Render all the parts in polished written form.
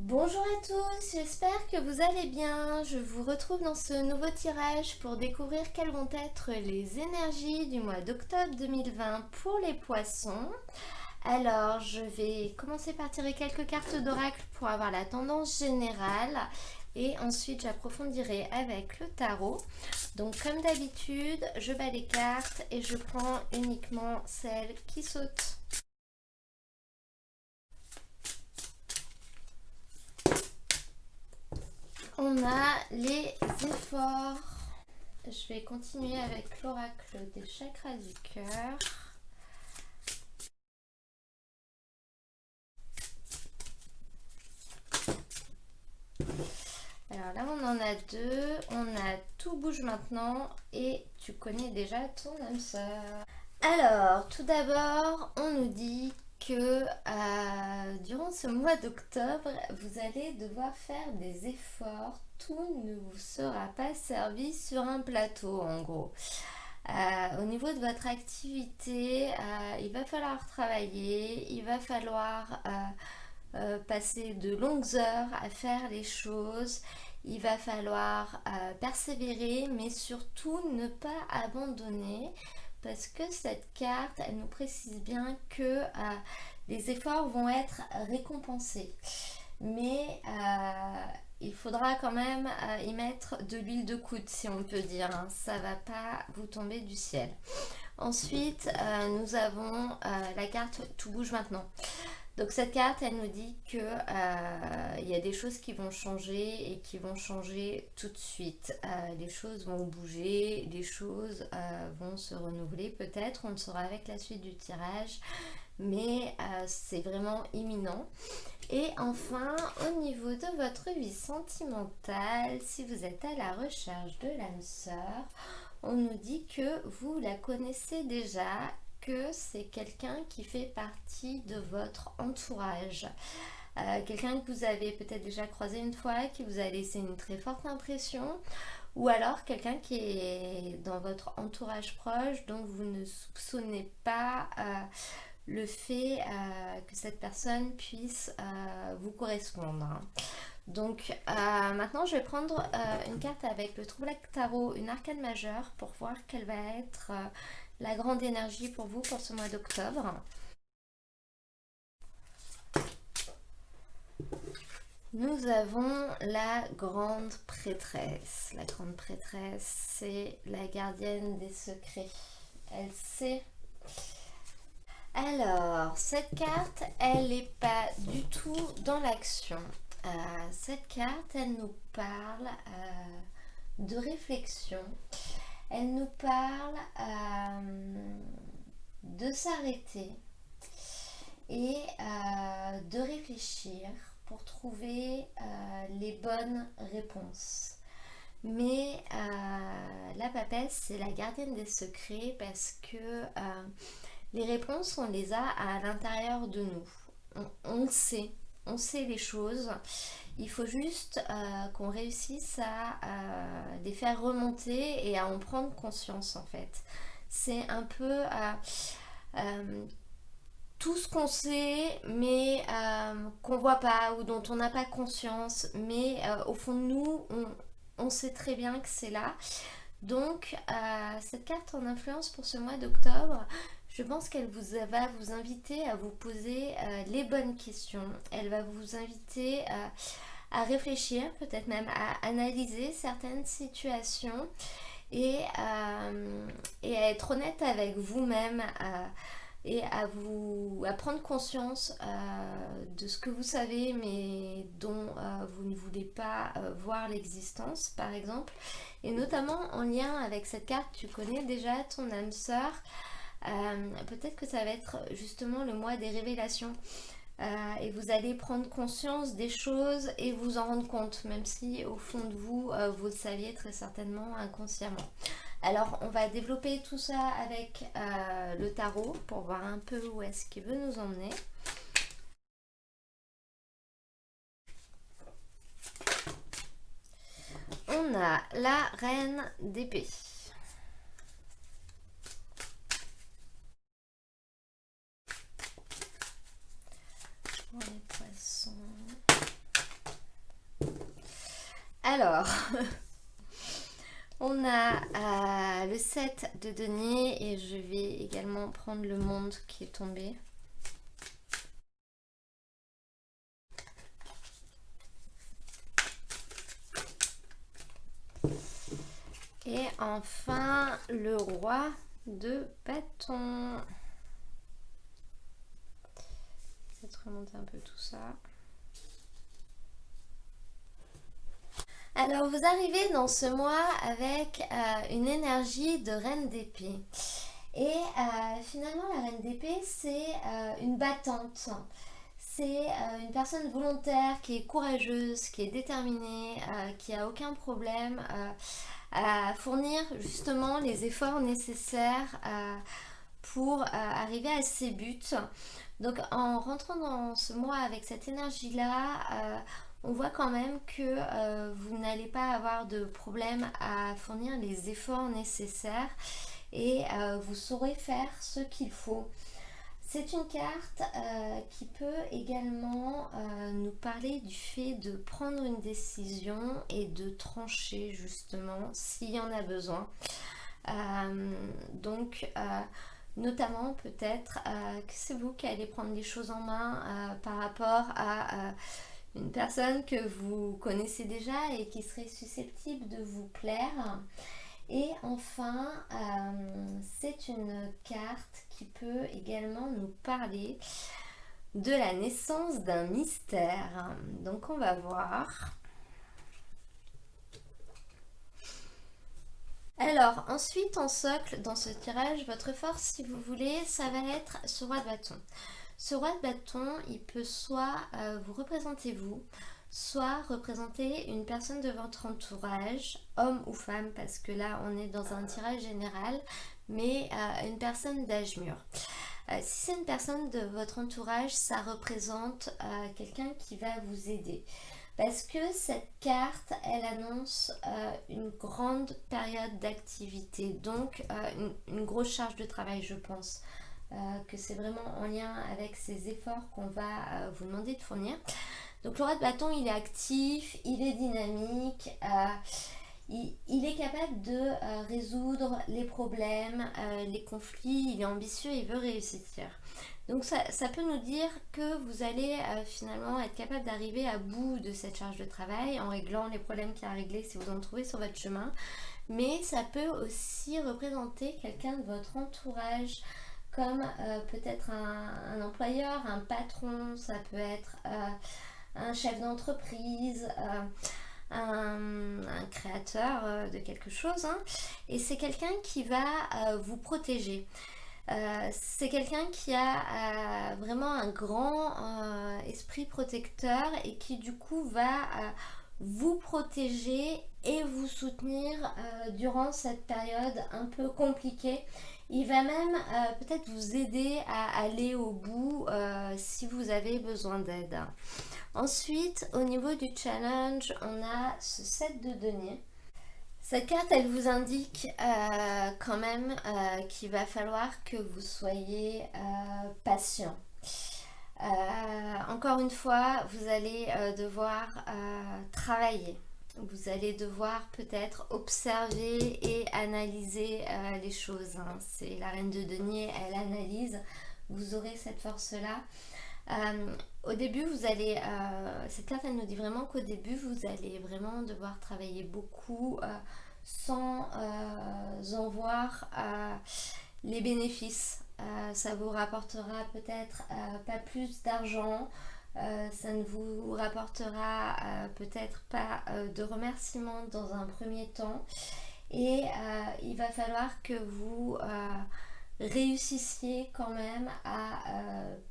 Bonjour à tous, j'espère que vous allez bien. Je vous retrouve dans ce nouveau tirage pour découvrir quelles vont être les énergies du mois d'octobre 2020 pour les poissons. Alors, je vais commencer par tirer quelques cartes d'oracle pour avoir la tendance générale et ensuite j'approfondirai avec le tarot. Donc, comme d'habitude, je bats les cartes et je prends uniquement celles qui sautent. On a les efforts. Je vais continuer avec l'oracle des chakras du cœur. Alors là, on en a deux. On a tout bouge maintenant et tu connais déjà ton âme sœur. Alors, tout d'abord, on nous dit que durant ce mois d'octobre, vous allez devoir faire des efforts. Tout ne vous sera pas servi sur un plateau, en gros. Au niveau de votre activité, il va falloir travailler, il va falloir passer de longues heures à faire les choses, il va falloir persévérer, mais surtout ne pas abandonner, parce que cette carte, elle nous précise bien que les efforts vont être récompensés. Mais il faudra quand même y mettre de l'huile de coude, si on peut dire. Hein. Ça ne va pas vous tomber du ciel. Ensuite, nous avons la carte Tout bouge maintenant. Donc cette carte, elle nous dit que y a des choses qui vont changer et qui vont changer tout de suite. Les choses vont bouger, les choses vont se renouveler peut-être. On le saura avec la suite du tirage, mais c'est vraiment imminent. Et enfin, au niveau de votre vie sentimentale, si vous êtes à la recherche de l'âme sœur, on nous dit que vous la connaissez déjà, que c'est quelqu'un qui fait partie de votre entourage. Quelqu'un que vous avez peut-être déjà croisé une fois, qui vous a laissé une très forte impression, ou alors quelqu'un qui est dans votre entourage proche dont vous ne soupçonnez pas le fait que cette personne puisse vous correspondre. Donc maintenant je vais prendre une carte avec le True Black Tarot, une arcane majeure, pour voir quelle va être la grande énergie pour vous pour ce mois d'octobre. Nous avons la grande prêtresse. La grande prêtresse, c'est la gardienne des secrets. Elle sait. Alors, cette carte, elle n'est pas du tout dans l'action. Cette carte, elle nous parle de réflexion. Elle nous parle de s'arrêter et de réfléchir pour trouver les bonnes réponses. Mais la papesse, c'est la gardienne des secrets parce que les réponses, on les a à l'intérieur de nous. On le sait, on sait les choses. Il faut juste qu'on réussisse à les faire remonter et à en prendre conscience en fait. C'est un peu tout ce qu'on sait mais qu'on voit pas ou dont on n'a pas conscience, mais au fond de nous, on sait très bien que c'est là. Donc cette carte en influence pour ce mois d'octobre, je pense qu'elle va vous inviter à vous poser les bonnes questions. Elle va vous inviter à réfléchir, peut-être même à analyser certaines situations et, et à être honnête avec vous-même et à prendre conscience de ce que vous savez mais dont vous ne voulez pas voir l'existence, par exemple. Et notamment en lien avec cette carte, tu connais déjà ton âme sœur. Peut-être que ça va être justement le mois des révélations. Et vous allez prendre conscience des choses et vous en rendre compte, même si au fond de vous, vous le saviez très certainement inconsciemment. Alors, on va développer tout ça avec le tarot pour voir un peu où est-ce qu'il veut nous emmener. On a la reine d'épée. Pour les poissons. Alors, on a le 7 de denier et je vais également prendre le monde qui est tombé. Et enfin, le roi de bâton. Peut-être remonter un peu tout ça. Alors, vous arrivez dans ce mois avec une énergie de reine d'épée. Et finalement, la reine d'épée, c'est une battante. C'est une personne volontaire qui est courageuse, qui est déterminée, qui a aucun problème à fournir justement les efforts nécessaires pour arriver à ses buts. Donc en rentrant dans ce mois avec cette énergie-là, on voit quand même que vous n'allez pas avoir de problème à fournir les efforts nécessaires et vous saurez faire ce qu'il faut. C'est une carte qui peut également nous parler du fait de prendre une décision et de trancher justement s'il y en a besoin. Donc notamment peut-être que c'est vous qui allez prendre les choses en main par rapport à une personne que vous connaissez déjà et qui serait susceptible de vous plaire. Et enfin, c'est une carte qui peut également nous parler de la naissance d'un mystère. Donc on va voir. Alors ensuite en socle dans ce tirage, votre force si vous voulez, ça va être ce roi de bâton. Ce roi de bâton, il peut soit vous représenter vous, soit représenter une personne de votre entourage, homme ou femme, parce que là on est dans un tirage général, mais une personne d'âge mûr. Si c'est une personne de votre entourage, ça représente quelqu'un qui va vous aider. Parce que cette carte, elle annonce une grande période d'activité, donc une grosse charge de travail, je pense. Que c'est vraiment en lien avec ces efforts qu'on va vous demander de fournir. Donc le roi de bâton, il est actif, il est dynamique, il est capable de résoudre les problèmes, les conflits, il est ambitieux, il veut réussir. Donc ça peut nous dire que vous allez finalement être capable d'arriver à bout de cette charge de travail en réglant les problèmes qu'il y a à régler si vous en trouvez sur votre chemin. Mais ça peut aussi représenter quelqu'un de votre entourage, comme peut-être un employeur, un patron, ça peut être un chef d'entreprise, un créateur de quelque chose, hein. Et c'est quelqu'un qui va vous protéger. C'est quelqu'un qui a vraiment un grand esprit protecteur et qui du coup va vous protéger et vous soutenir durant cette période un peu compliquée. Il va même peut-être vous aider à aller au bout si vous avez besoin d'aide. Ensuite, au niveau du challenge, on a ce 7 de denier. Cette carte, elle vous indique quand même qu'il va falloir que vous soyez patient. Encore une fois, vous allez devoir travailler. Vous allez devoir peut-être observer et analyser les choses, hein. C'est la reine de denier, elle analyse. Vous aurez cette force-là. Au début, vous allez... cette carte, elle nous dit vraiment qu'au début, vous allez vraiment devoir travailler beaucoup sans en voir les bénéfices. Ça vous rapportera peut-être pas plus d'argent. Ça ne vous rapportera peut-être pas de remerciements dans un premier temps. Et il va falloir que vous réussissiez quand même à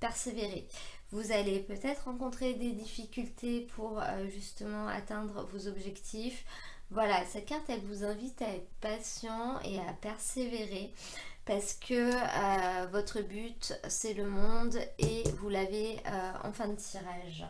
persévérer. Vous allez peut-être rencontrer des difficultés pour justement atteindre vos objectifs. Voilà, cette carte, elle vous invite à être patient et à persévérer parce que votre but, c'est le monde et vous l'avez en fin de tirage.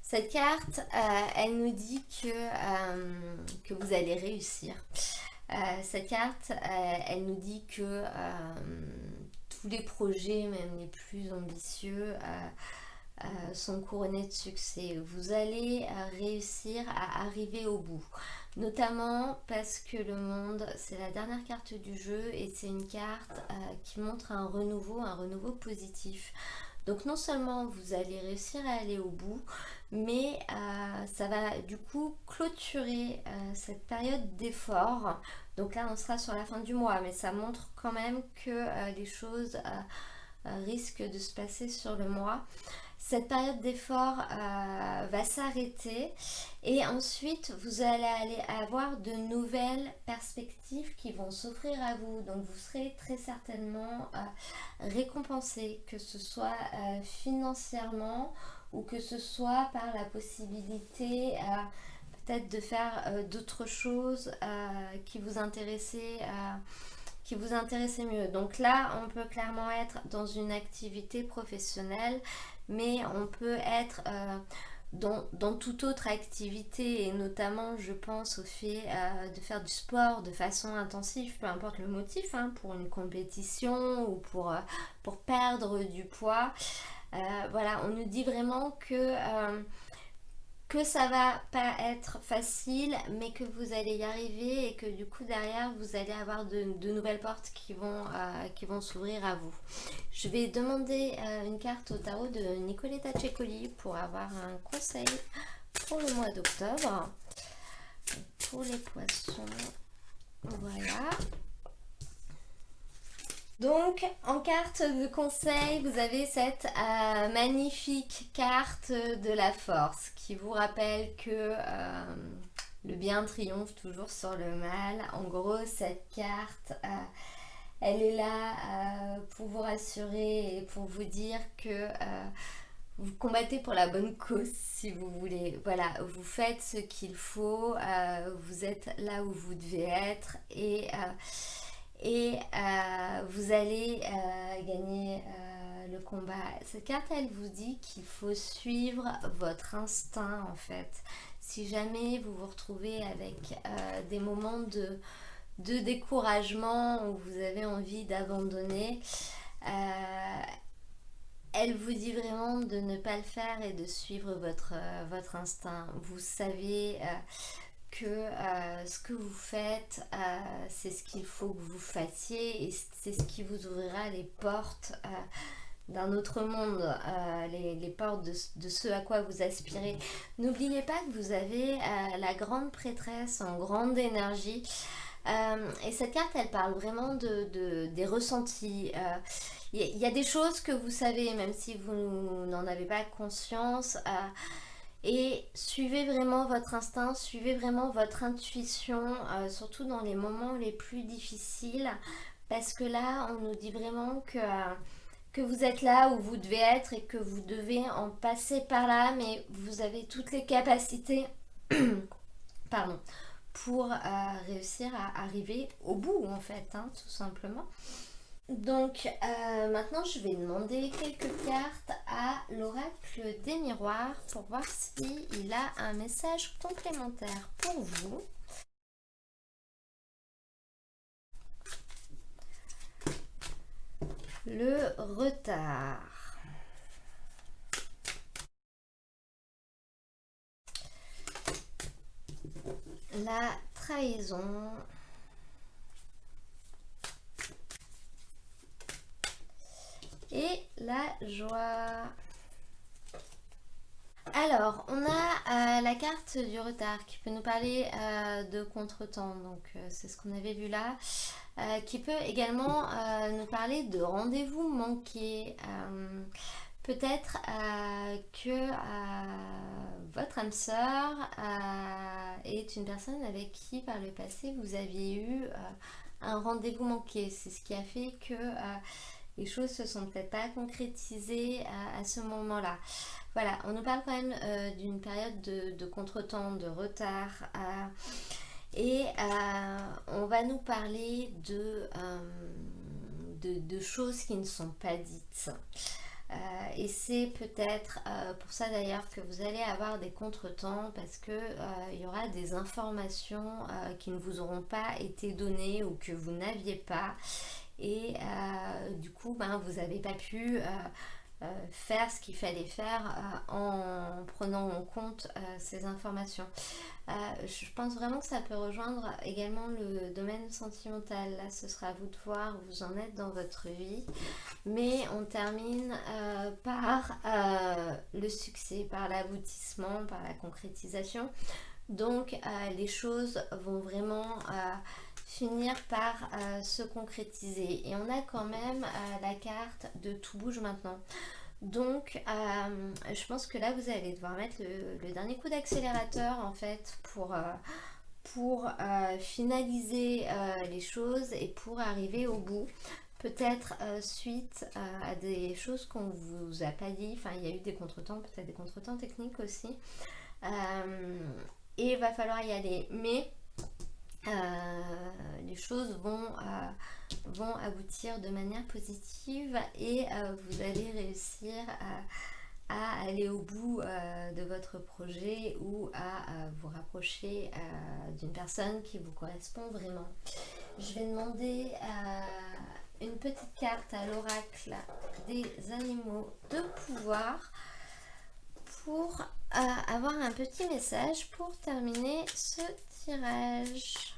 Cette carte, elle nous dit que vous allez réussir. Cette carte, elle nous dit que tous les projets, même les plus ambitieux, sont couronnés de succès. Vous allez réussir à arriver au bout. Notamment parce que le monde, c'est la dernière carte du jeu et c'est une carte qui montre un renouveau positif. Donc non seulement vous allez réussir à aller au bout, mais ça va du coup clôturer cette période d'effort. Donc là on sera sur la fin du mois, mais ça montre quand même que les choses risquent de se passer sur le mois. Cette période d'effort va s'arrêter et ensuite vous allez avoir de nouvelles perspectives qui vont s'offrir à vous. Donc vous serez très certainement récompensé, que ce soit financièrement ou que ce soit par la possibilité peut-être de faire d'autres choses qui vous intéressaient. Qui vous intéressait mieux. Donc là, on peut clairement être dans une activité professionnelle, mais on peut être dans toute autre activité, et notamment, je pense au fait de faire du sport de façon intensive, peu importe le motif, hein, pour une compétition ou pour perdre du poids. Voilà, on nous dit vraiment que ça va pas être facile, mais que vous allez y arriver et que du coup derrière vous allez avoir de nouvelles portes qui vont s'ouvrir à vous. Je vais demander une carte au tarot de Nicoletta Ceccoli pour avoir un conseil pour le mois d'octobre. Pour les poissons, voilà. Donc, en carte de conseil, vous avez cette magnifique carte de la force qui vous rappelle que le bien triomphe toujours sur le mal. En gros, cette carte, elle est là pour vous rassurer et pour vous dire que vous combattez pour la bonne cause, si vous voulez. Voilà, vous faites ce qu'il faut, vous êtes là où vous devez être et vous allez gagner le combat. Cette carte, elle vous dit qu'il faut suivre votre instinct, en fait. Si jamais vous vous retrouvez avec des moments de découragement où vous avez envie d'abandonner, elle vous dit vraiment de ne pas le faire et de suivre votre instinct. Vous savez que ce que vous faites, c'est ce qu'il faut que vous fassiez et c'est ce qui vous ouvrira les portes d'un autre monde, les portes de ce à quoi vous aspirez. N'oubliez pas que vous avez la grande prêtresse en grande énergie. Et cette carte, elle parle vraiment des ressentis. Il y a des choses que vous savez, même si vous n'en avez pas conscience. Et suivez vraiment votre instinct, suivez vraiment votre intuition, surtout dans les moments les plus difficiles. Parce que là, on nous dit vraiment que vous êtes là où vous devez être et que vous devez en passer par là. Mais vous avez toutes les capacités pardon, pour réussir à arriver au bout, en fait, hein, tout simplement. Donc maintenant je vais demander quelques cartes à l'oracle des miroirs pour voir s'il a un message complémentaire pour vous. Le retard. La trahison. Et la joie. Alors, on a la carte du retard qui peut nous parler de contretemps, donc c'est ce qu'on avait vu là, qui peut également nous parler de rendez-vous manqués. Peut-être que votre âme sœur est une personne avec qui par le passé vous aviez eu un rendez-vous manqué. C'est ce qui a fait que les choses se sont peut-être pas concrétisées à ce moment-là. Voilà, on nous parle quand même d'une période de contretemps, de retard. Et on va nous parler de choses qui ne sont pas dites. Et c'est peut-être pour ça d'ailleurs que vous allez avoir des contretemps parce que il y aura des informations qui ne vous auront pas été données ou que vous n'aviez pas et du coup vous n'avez pas pu faire ce qu'il fallait faire en prenant en compte ces informations. Je pense vraiment que ça peut rejoindre également le domaine sentimental. Là, ce sera à vous de voir où vous en êtes dans votre vie. Mais on termine par le succès, par l'aboutissement, par la concrétisation. Donc, les choses vont vraiment finir par se concrétiser. Et on a quand même la carte de tout bouge maintenant. Donc, je pense que là, vous allez devoir mettre le dernier coup d'accélérateur en fait pour finaliser les choses et pour arriver au bout. Peut-être suite à des choses qu'on vous a pas dit. Enfin, il y a eu des contretemps, peut-être des contretemps techniques aussi. Et il va falloir y aller. Mais les choses vont aboutir de manière positive et vous allez réussir à aller au bout de votre projet ou à vous rapprocher d'une personne qui vous correspond vraiment. Je vais demander une petite carte à l'oracle des animaux de pouvoir pour avoir un petit message pour terminer ce tirage.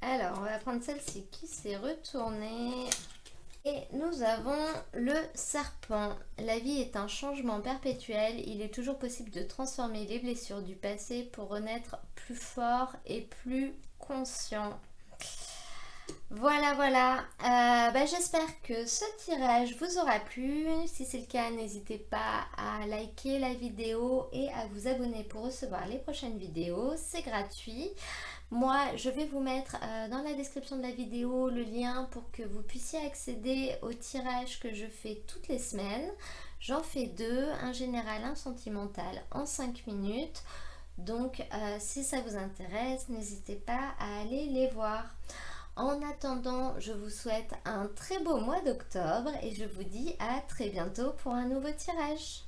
Alors, on va prendre celle-ci qui s'est retournée. Et nous avons le serpent. La vie est un changement perpétuel. Il est toujours possible de transformer les blessures du passé pour renaître plus fort et plus conscient. Voilà, voilà. J'espère que ce tirage vous aura plu. Si c'est le cas, n'hésitez pas à liker la vidéo et à vous abonner pour recevoir les prochaines vidéos. C'est gratuit. Moi, je vais vous mettre dans la description de la vidéo le lien pour que vous puissiez accéder au tirage que je fais toutes les semaines. J'en fais 2, un général, un sentimental en 5 minutes. Donc, si ça vous intéresse, n'hésitez pas à aller les voir. En attendant, je vous souhaite un très beau mois d'octobre et je vous dis à très bientôt pour un nouveau tirage.